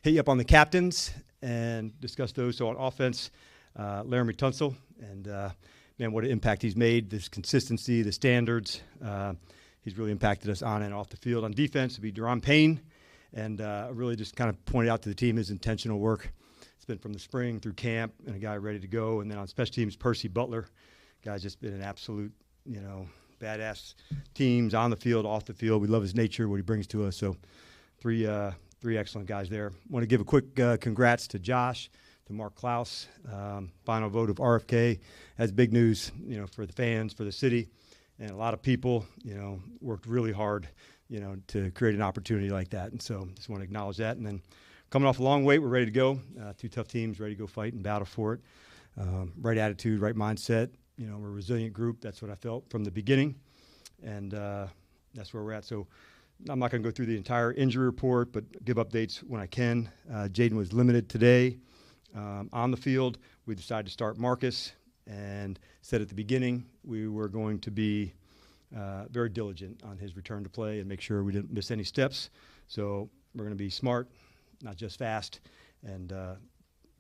hit you up on the captains and discuss those. So on offense, Laramie Tunsil, and man, what an impact he's made, this consistency, the standards. He's really impacted us on and off the field. On defense, it'd be Deron Payne, and really just kind of pointed out to the team his intentional work. It's been from the spring through camp, and a guy ready to go. And then on special teams, Percy Butler. Guy's just been an absolute, badass teams on the field, off the field. We love his nature, what he brings to us. So three excellent guys there. Want to give a quick congrats to Josh, to Mark Klaus. Final vote of RFK. Has big news, for the fans, for the city. And a lot of people, worked really hard, to create an opportunity like that. And so just want to acknowledge that. And then coming off a long wait, we're ready to go. Two tough teams, ready to go fight and battle for it. Right attitude, right mindset. We're a resilient group. That's what I felt from the beginning. And that's where we're at. So I'm not going to go through the entire injury report, but give updates when I can. Jaden was limited today on the field. We decided to start Marcus, and said at the beginning we were going to be very diligent on his return to play and make sure we didn't miss any steps. So we're going to be smart, not just fast. And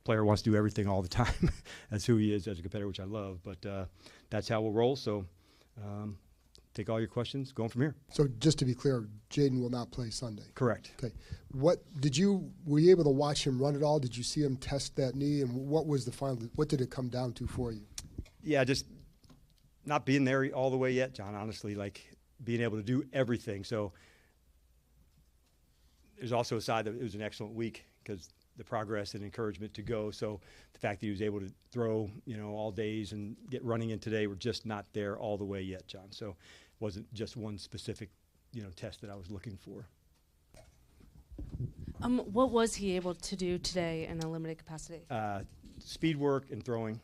player wants to do everything all the time. That's who he is as a competitor, which I love. But that's how we'll roll. So take all your questions, going from here. So just to be clear, Jaden will not play Sunday. Correct. Okay. Were you able to watch him run at all? Did you see him test that knee? And what was the final? What did it come down to for you? Yeah, just not being there all the way yet, John, honestly, like being able to do everything. So there's also a side that it was an excellent week because the progress and encouragement to go. So the fact that he was able to throw, all days and get running in today, we're just not there all the way yet, John. So it wasn't just one specific, test that I was looking for. What was he able to do today in a limited capacity? Speed work and throwing.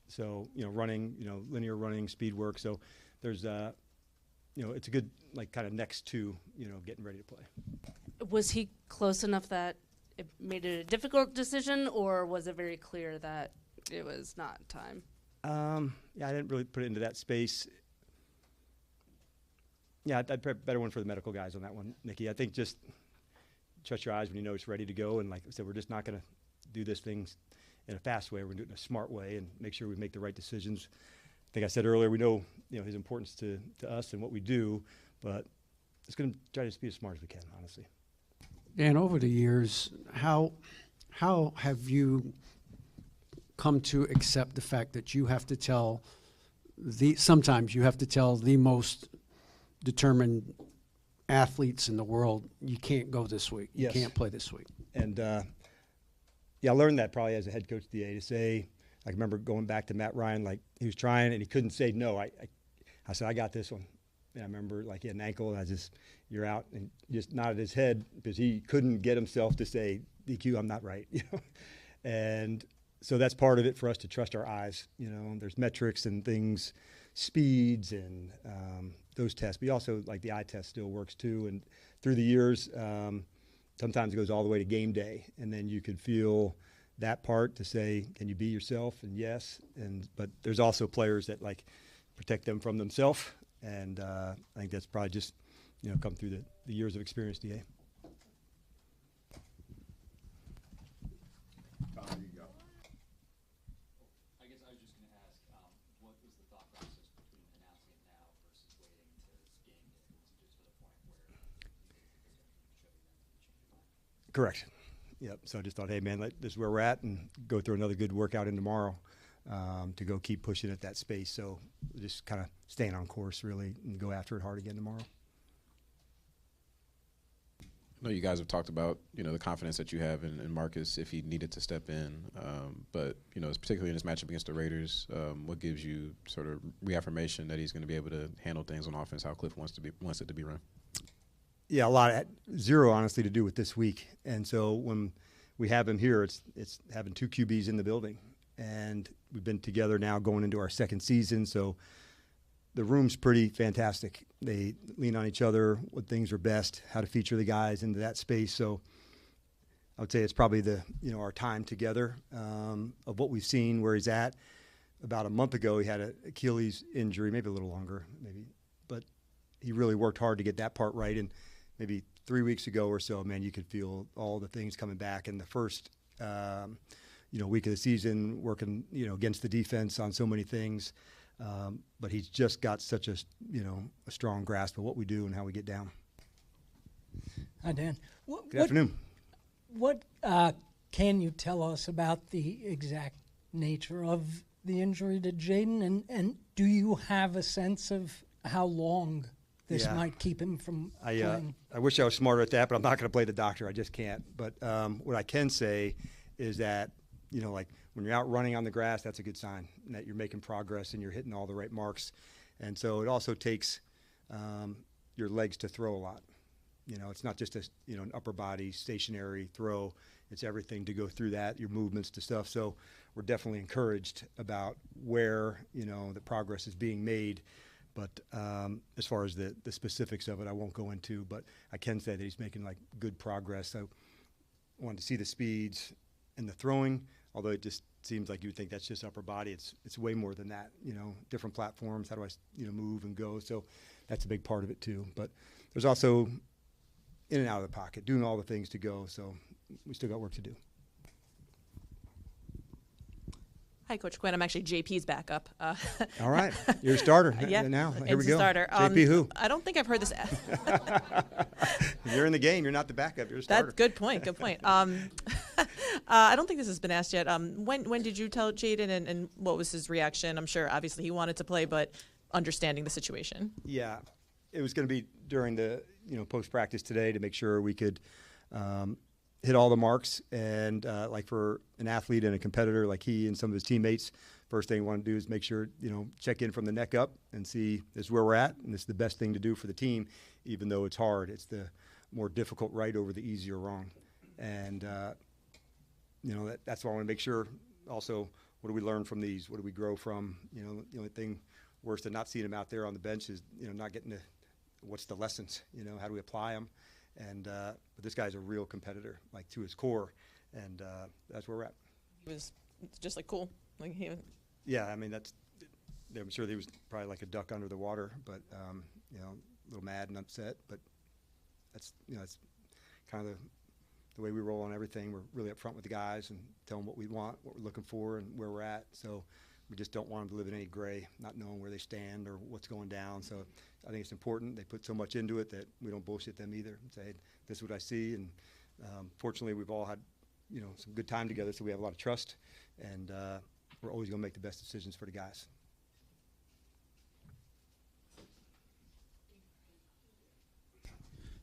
So, running, linear running, speed work. So there's, it's a good, kind of next to, getting ready to play. Was he close enough that it made it a difficult decision, or was it very clear that it was not time? Yeah, I didn't really put it into that space. Yeah, I'd better one for the medical guys on that one, Nikki. I think just trust your eyes when you know it's ready to go. And like I said, we're just not going to do this thing in a fast way. We're going to do it in a smart way and make sure we make the right decisions. I think I said earlier, we know, his importance to us and what we do, but it's going to try to be as smart as we can, honestly. Dan, over the years, how have you come to accept the fact that you have to sometimes you have to tell the most determined athletes in the world, you can't go this week, yes. You can't play this week? And I learned that probably as a head coach at the A to say, I remember going back to Matt Ryan, like he was trying and he couldn't say no. I said, I got this one. And I remember he had an ankle and you're out, and just nodded his head because he couldn't get himself to say, DQ, I'm not right. And so that's part of it for us to trust our eyes. There's metrics and things, speeds and those tests. But also the eye test still works too. And through the years, sometimes it goes all the way to game day, and then you could feel that part to say, can you be yourself? And yes, but there's also players that protect them from themselves, and I think that's probably just come through the years of experience, DA. You go. I guess I was just going to ask, what was the thought process between announcing it now versus waiting to game day? Was it just to the point where you show them to change your mind? Correct. Yep. So I just thought, hey, man, this is where we're at, and go through another good workout in tomorrow to go keep pushing at that space. So just kind of staying on course, really, and go after it hard again tomorrow. I know you guys have talked about, the confidence that you have in Marcus if he needed to step in. But, particularly in this matchup against the Raiders, what gives you sort of reaffirmation that he's going to be able to handle things on offense how Cliff wants it to be run? Yeah, a lot of zero, honestly, to do with this week. And so when we have him here, it's having two QBs in the building. And we've been together now going into our second season. So the room's pretty fantastic. They lean on each other, what things are best, how to feature the guys into that space. So I would say it's probably our time together of what we've seen, where he's at. About a month ago, he had an Achilles injury, maybe a little longer, but he really worked hard to get that part right. And maybe 3 weeks ago or so, man, you could feel all the things coming back. In the first, week of the season, working, against the defense on so many things. But he's just got such a strong grasp of what we do and how we get down. Hi, Dan. Good afternoon. What can you tell us about the exact nature of the injury to Jaden, and do you have a sense of how long this might keep him from playing? I wish I was smarter at that, but I'm not going to play the doctor. I just can't. But what I can say is that, like when you're out running on the grass, that's a good sign that you're making progress and you're hitting all the right marks. And so it also takes your legs to throw a lot. It's not just an upper body stationary throw. It's everything to go through that, your movements to stuff. So we're definitely encouraged about where, the progress is being made. But as far as the specifics of it, I won't go into. But I can say that he's making good progress. So I wanted to see the speeds and the throwing, although it just seems like you would think that's just upper body. It's way more than that. Different platforms. How do I move and go? So that's a big part of it too. But there's also in and out of the pocket, doing all the things to go. So we still got work to do. Hi, Coach Quinn. I'm actually JP's backup. All right. You're a starter. Yeah. Now, here it's we go. a starter. JP who? I don't think I've heard this. You're in the game. You're not the backup. You're a starter. That's good point. Good point. I don't think this has been asked yet. When did you tell Jaden, and what was his reaction? I'm sure, obviously, he wanted to play, but understanding the situation. Yeah. It was going to be during the post-practice today to make sure we could hit all the marks. And for an athlete and a competitor like he and some of his teammates, first thing we want to do is make sure, check in from the neck up and see this is where we're at. And this is the best thing to do for the team, even though it's hard. It's the more difficult right over the easier wrong. And, that's why I want to make sure also, what do we learn from these? What do we grow from? The only thing worse than not seeing him out there on the bench is, not getting to what's the lessons, how do we apply them? And but this guy's a real competitor, to his core, and that's where we're at. He was just cool. Yeah, I mean I'm sure he was probably like a duck under the water, but a little mad and upset. But that's it's kind of the way we roll on everything. We're really upfront with the guys and tell them what we want, what we're looking for, and where we're at. So we just don't want them to live in any gray, not knowing where they stand or what's going down. So I think it's important. They put so much into it that we don't bullshit them either and say, this is what I see. And fortunately, we've all had, some good time together, so we have a lot of trust. And we're always going to make the best decisions for the guys.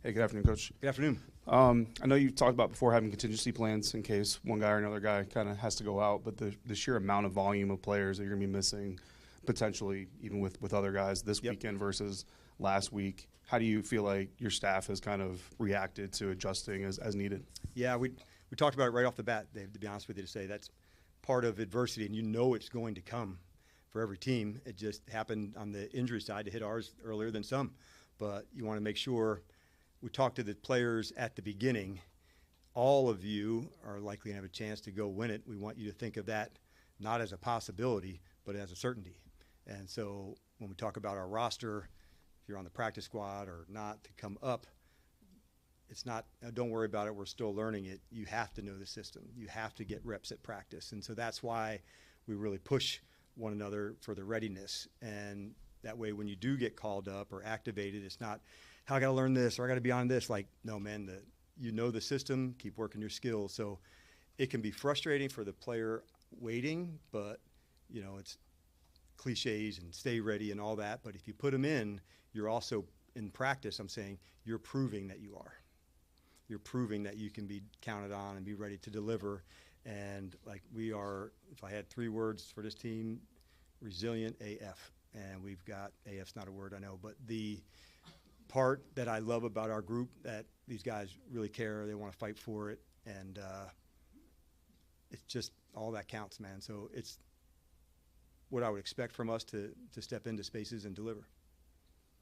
Hey, good afternoon, Coach. Good afternoon. I know you've talked about before having contingency plans in case one guy or another guy kind of has to go out, but the sheer amount of volume of players that you're going to be missing, potentially even with other guys this weekend versus last week, how do you feel like your staff has kind of reacted to adjusting as needed? Yeah, we talked about it right off the bat, Dave, to be honest with you, to say that's part of adversity, and it's going to come for every team. It just happened on the injury side to hit ours earlier than some. But you want to make sure we talk to the players at the beginning. All of you are likely to have a chance to go win it. We want you to think of that not as a possibility, but as a certainty. And so when we talk about our roster, if you're on the practice squad or not, to come up, it's not, don't worry about it, we're still learning it. You have to know the system. You have to get reps at practice. And so that's why we really push one another for the readiness. And that way when you do get called up or activated, it's not, I got to learn this or I got to be on this. No, man, you know the system, keep working your skills. So it can be frustrating for the player waiting, but, it's cliches and stay ready and all that. But if you put them in, you're also in practice, I'm saying, you're proving that you are. You're proving that you can be counted on and be ready to deliver. And we are, if I had 3 words for this team, resilient AF. And we've got, AF's not a word I know, but the part that I love about our group, that these guys really care, they want to fight for it, and it's just all that counts, man. So it's what I would expect from us to step into spaces and deliver.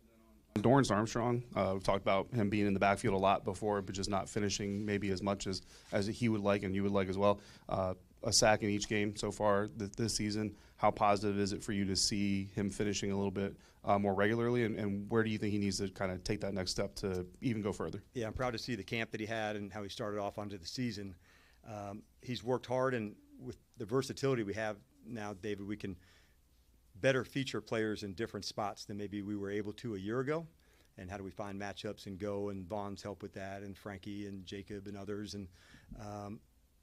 And then Dorrance Armstrong, we've talked about him being in the backfield a lot before, but just not finishing maybe as much as he would like and you would like as well. A sack in each game so far this season. How positive is it for you to see him finishing a little bit more regularly, and where do you think he needs to kind of take that next step to even go further? Yeah, I'm proud to see the camp that he had and how he started off onto the season. He's worked hard, and with the versatility we have now, David, we can better feature players in different spots than maybe we were able to a year ago. And how do we find matchups and go, and Vaughn's help with that, and Frankie and Jacob and others. And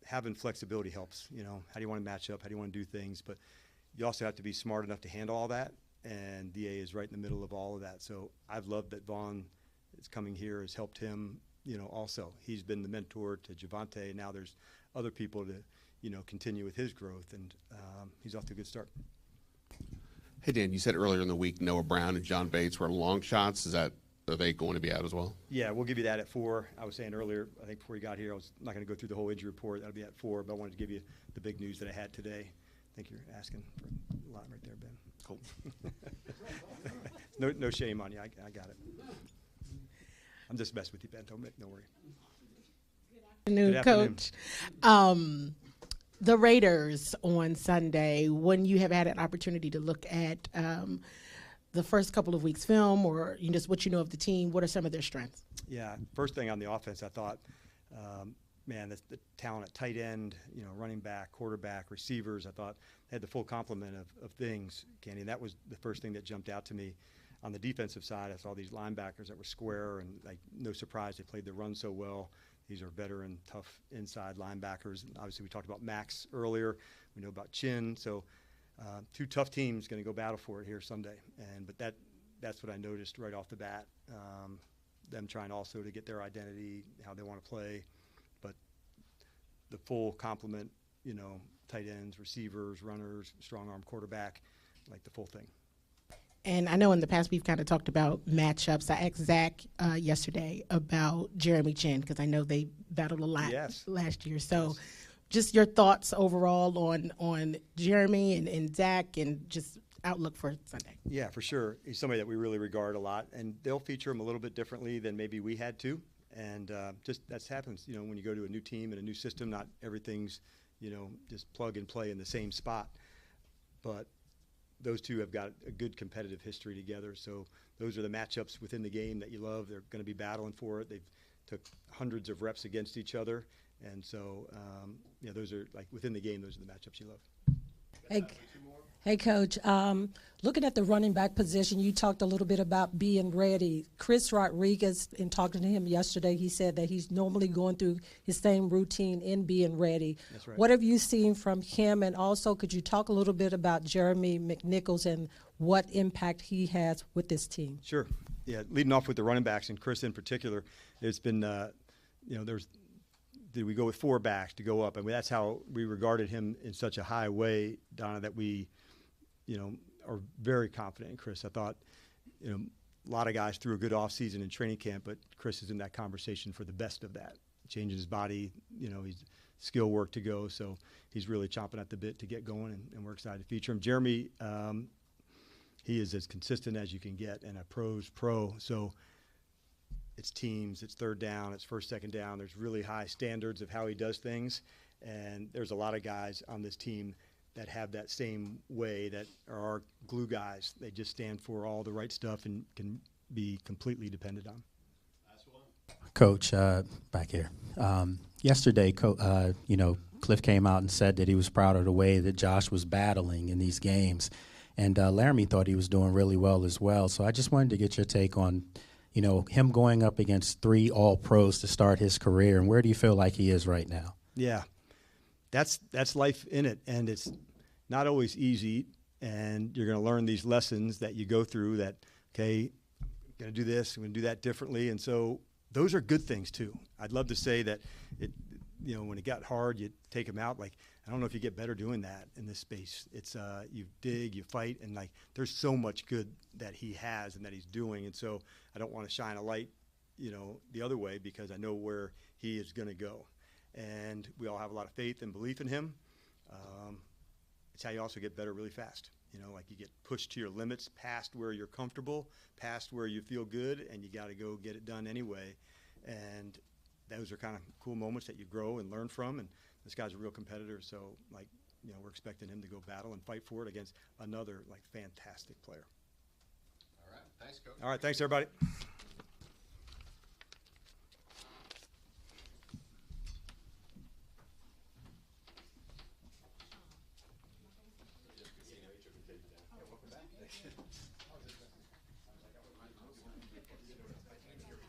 having flexibility helps. You know, how do you want to match up? How do you want to do things? But you also have to be smart enough to handle all that. And DA is right in the middle of all of that. So I've loved that Vaughn is coming here, has helped him, you know, also. He's been the mentor to Javante, and now there's other people to, you know, continue with his growth. And he's off to a good start. Hey, Dan, you said earlier in the week Noah Brown and John Bates were long shots. Are they going to be out as well? Yeah, we'll give you that at 4. I was saying earlier, I think before you got here, I was not going to go through the whole injury report. That'll be at 4, but I wanted to give you the big news that I had today. I think you're asking for a lot right there, Ben. Cool. No shame on you. I got it. I'm just messing with you, Ben. Don't worry. Good afternoon, Coach. The Raiders on Sunday, when you have had an opportunity to look at the first couple of weeks' film, or just what you know of the team, what are some of their strengths? Yeah, first thing on the offense, I thought, man, the talent at tight end, you know, running back, quarterback, receivers, I thought they had the full complement of things, Candy, and that was the first thing that jumped out to me. On the defensive side, I saw these linebackers that were square, and like no surprise, they played the run so well. These are veteran, tough inside linebackers. And obviously, we talked about Max earlier. We know about Chin. So, 2 tough teams going to go battle for it here Sunday. But that's what I noticed right off the bat. Them trying also to get their identity, how they want to play. But the full complement, you know, tight ends, receivers, runners, strong arm quarterback, like the full thing. And I know in the past we've kind of talked about matchups. I asked Zach yesterday about Jeremy Chin, because I know they battled a lot last year. So just your thoughts overall on Jeremy and Zach, and just outlook for Sunday. Yeah, for sure. He's somebody that we really regard a lot, and they'll feature him a little bit differently than maybe we had to. And just that happens, you know, when you go to a new team and a new system, not everything's, you know, just plug and play in the same spot. But those two have got a good competitive history together. So those are the matchups within the game that you love. They're going to be battling for it. They've took hundreds of reps against each other. And so, you know, those are like within the game, those are the matchups you love. Hey, Coach. Looking at the running back position, you talked a little bit about being ready. Chris Rodriguez, in talking to him yesterday, he said that he's normally going through his same routine in being ready. That's right. What have you seen from him? And also, could you talk a little bit about Jeremy McNichols and what impact he has with this team? Sure. Yeah, leading off with the running backs, and Chris in particular, it's been, you know, did we go with 4 backs to go up? I mean, that's how we regarded him in such a high way, Donna, that we, you know, are very confident in Chris. I thought, you know, a lot of guys threw a good offseason in training camp, but Chris is in that conversation for the best of that. Changing his body, you know, he's skill work to go, so he's really chomping at the bit to get going, and we're excited to feature him. Jeremy, he is as consistent as you can get, and a pro's pro. So it's teams, it's third down, it's first, second down. There's really high standards of how he does things, and there's a lot of guys on this team that have that same way, that are our glue guys. They just stand for all the right stuff and can be completely depended on. Coach, back here. Yesterday, you know, Cliff came out and said that he was proud of the way that Josh was battling in these games. And Laramie thought he was doing really well as well. So I just wanted to get your take on, you know, him going up against 3 All-Pros to start his career, and where do you feel like he is right now? Yeah, that's life in it, and it's not always easy, and you're going to learn these lessons that you go through that, okay, I'm going to do this, I'm going to do that differently, and so those are good things too. I'd love to say that, you know, when it got hard, you take them out. Like, I don't know if you get better doing that in this space. It's you dig, you fight, and like there's so much good that he has and that he's doing, and so I don't want to shine a light, you know, the other way, because I know where he is going to go, and we all have a lot of faith and belief in him. It's how you also get better really fast. You know, like you get pushed to your limits, past where you're comfortable, past where you feel good, and you got to go get it done anyway. And those are kind of cool moments that you grow and learn from. And this guy's a real competitor, so like, you know, we're expecting him to go battle and fight for it against another like fantastic player. All right, thanks, Coach. All right, thanks everybody. Welcome back.